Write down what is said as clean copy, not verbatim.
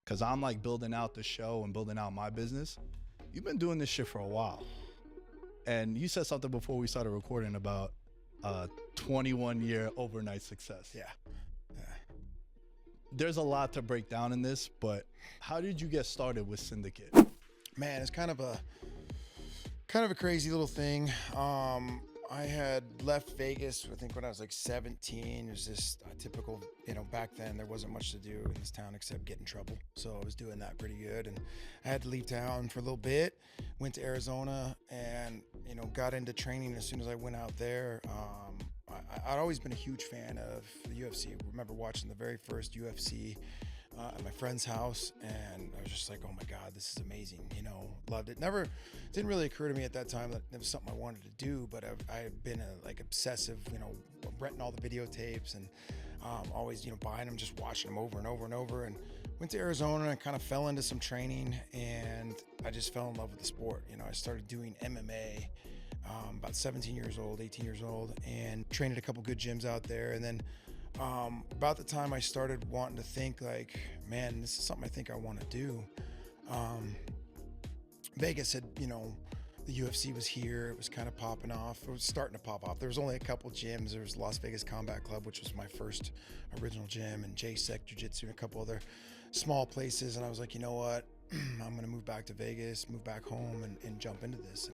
because I'm like building out the show and building out my business. You've been doing this shit for a while. And you said something before we started recording about 21-year overnight success. Yeah. There's a lot to break down in this, but how did you get started with Syndicate? Man, it's kind of a crazy little thing. I had left Vegas, I think when I was like 17. It was just a typical, back then there wasn't much to do in this town except get in trouble. So I was doing that pretty good. And I had to leave town for a little bit, went to Arizona and, got into training as soon as I went out there. I'd always been a huge fan of the UFC. I remember watching the very first UFC at my friend's house, and I was just like, oh my God, this is amazing, loved it. Didn't really occur to me at that time that it was something I wanted to do, but I've been obsessive, renting all the videotapes and always, buying them, just watching them over and over and over. And went to Arizona and kind of fell into some training, and I just fell in love with the sport. I started doing MMA about 17 years old, 18 years old, and trained at a couple good gyms out there. And then about the time I started wanting to think like, man, this is something I think I want to do. Vegas had, the UFC was here. It was kind of popping off. It was starting to pop off. There was only a couple gyms. There was Las Vegas Combat Club, which was my first original gym, and J-Sec Jiu-Jitsu and a couple other small places. And I was like, you know what? I'm going to move back to Vegas, move back home and jump into this.